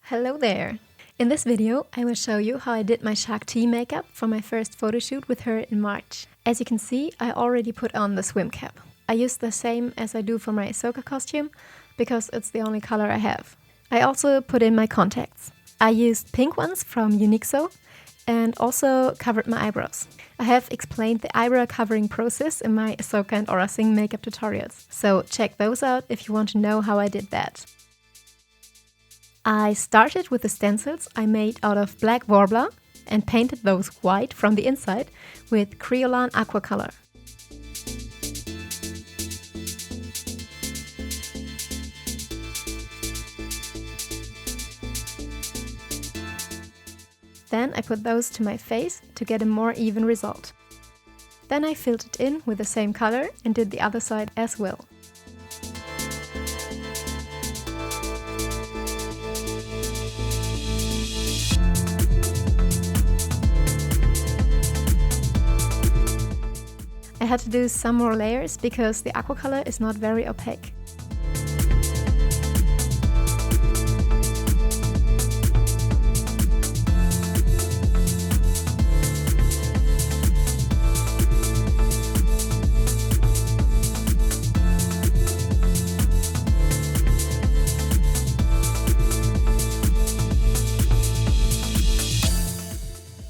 Hello there! In this video, I will show you how I did my Shaak Ti makeup for my first photo shoot with her in March. As you can see, I already put on the swim cap. I used the same as I do for my Ahsoka costume, because it's the only color I have. I also put in my contacts. I used pink ones from Uniqso and also covered my eyebrows. I have explained the eyebrow covering process in my Ahsoka and Aura Singh makeup tutorials, so check those out if you want to know how I did that. I started with the stencils I made out of black warbler and painted those white from the inside with Kryolan aqua color. Then I put those to my face to get a more even result. Then I filled it in with the same color and did the other side as well. I had to do some more layers because the aqua color is not very opaque.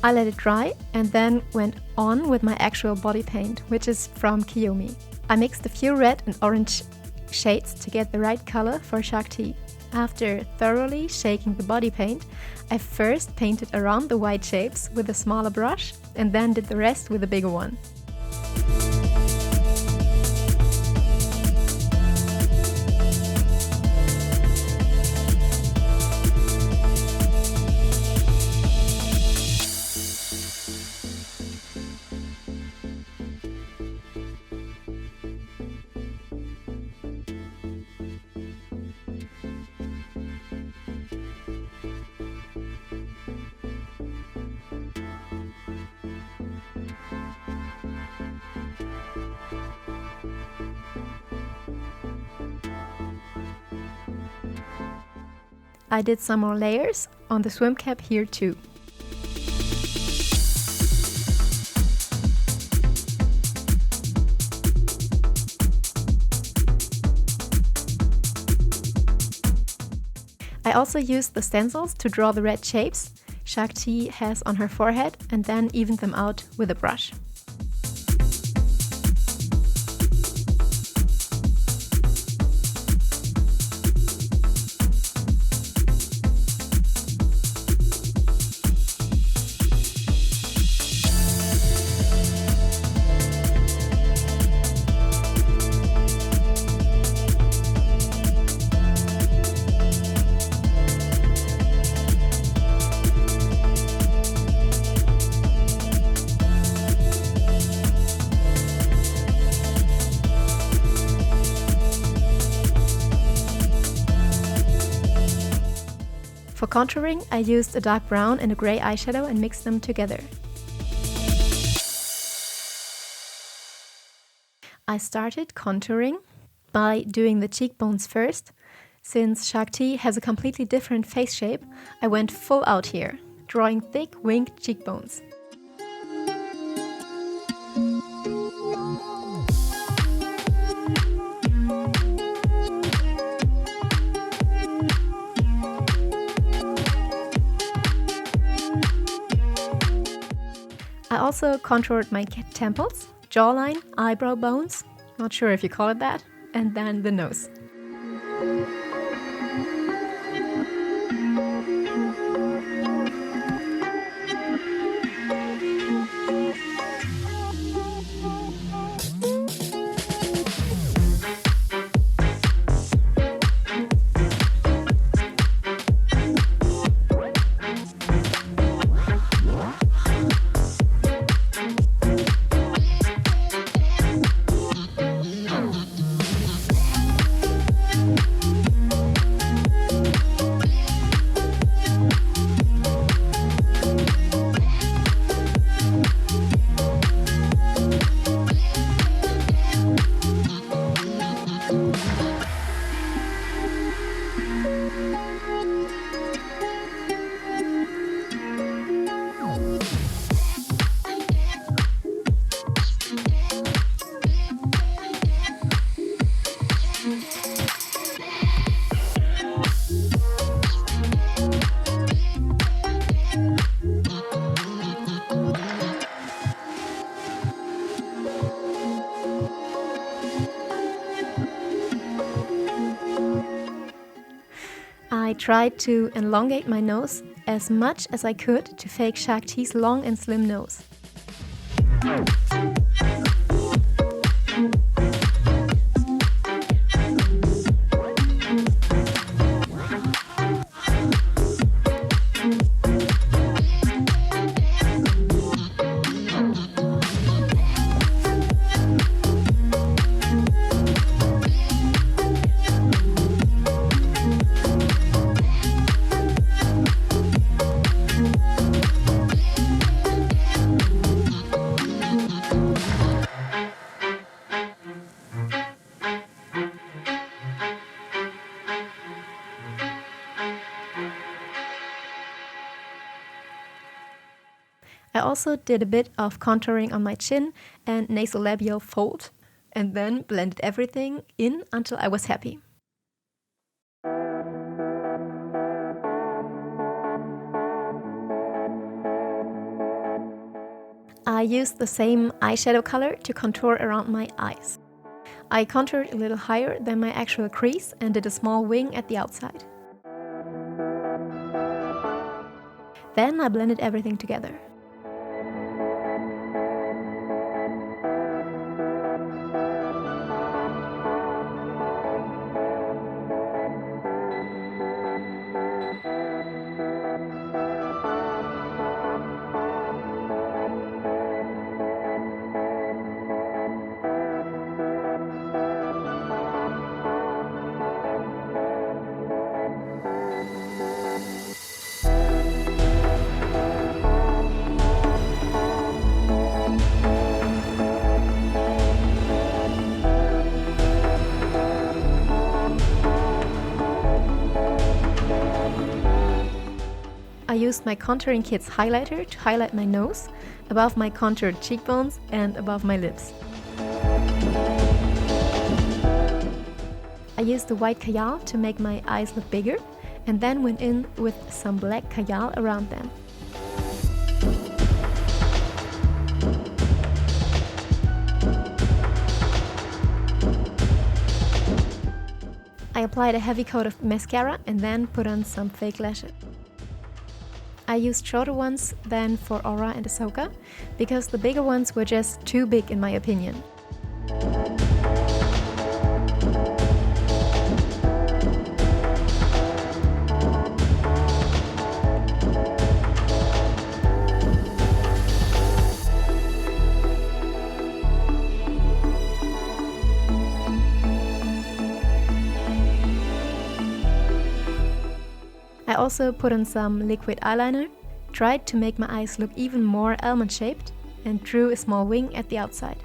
I let it dry and then went on with my actual body paint, which is from Kiyomi. I mixed a few red and orange shades to get the right color for Shaak Ti. After thoroughly shaking the body paint, I first painted around the white shapes with a smaller brush and then did the rest with a bigger one. I did some more layers on the swim cap here too. I also used the stencils to draw the red shapes Shaak Ti has on her forehead and then evened them out with a brush. For contouring, I used a dark brown and a grey eyeshadow and mixed them together. I started contouring by doing the cheekbones first. Since Shaak Ti has a completely different face shape, I went full out here, drawing thick winged cheekbones. I also contoured my temples, jawline, eyebrow bones, not sure if you call it that, and then the nose. I tried to elongate my nose as much as I could to fake Shaak Ti's long and slim nose. I also did a bit of contouring on my chin and nasolabial fold, and then blended everything in until I was happy. I used the same eyeshadow color to contour around my eyes. I contoured a little higher than my actual crease and did a small wing at the outside. Then I blended everything together. I used my contouring kit's highlighter to highlight my nose, above my contoured cheekbones and above my lips. I used the white kajal to make my eyes look bigger, and then went in with some black kajal around them. I applied a heavy coat of mascara and then put on some fake lashes. I used shorter ones than for Aura and Ahsoka, because the bigger ones were just too big in my opinion. I also put on some liquid eyeliner, tried to make my eyes look even more almond-shaped, and drew a small wing at the outside.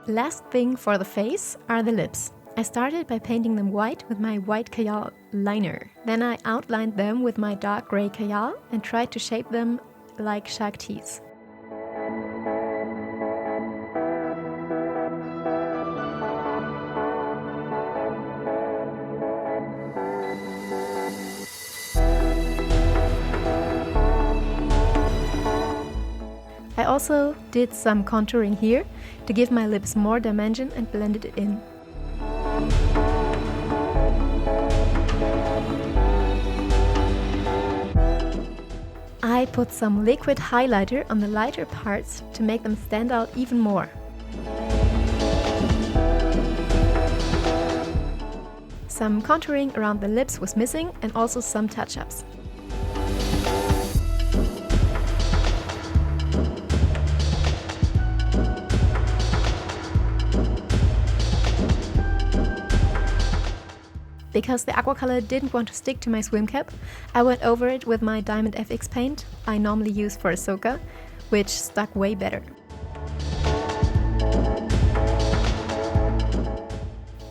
Last thing for the face are the lips. I started by painting them white with my white kajal liner. Then I outlined them with my dark grey kajal and tried to shape them like Shaak Ti's. I also did some contouring here to give my lips more dimension and blended it in. I put some liquid highlighter on the lighter parts to make them stand out even more. Some contouring around the lips was missing, and also some touch-ups. Because the aqua color didn't want to stick to my swim cap, I went over it with my Diamond FX paint I normally use for Ahsoka, which stuck way better.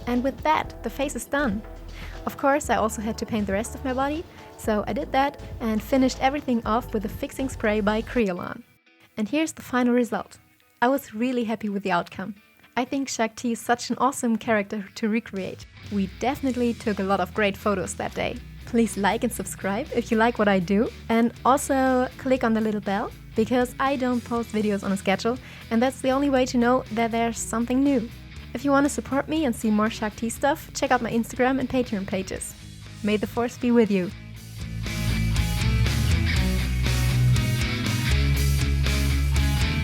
And with that, the face is done. Of course, I also had to paint the rest of my body, so I did that and finished everything off with a fixing spray by Kryolan. And here's the final result. I was really happy with the outcome. I think Shaak Ti is such an awesome character to recreate. We definitely took a lot of great photos that day. Please like and subscribe if you like what I do, and also click on the little bell, because I don't post videos on a schedule, and that's the only way to know that there's something new. If you want to support me and see more Shaak Ti stuff, check out my Instagram and Patreon pages. May the Force be with you!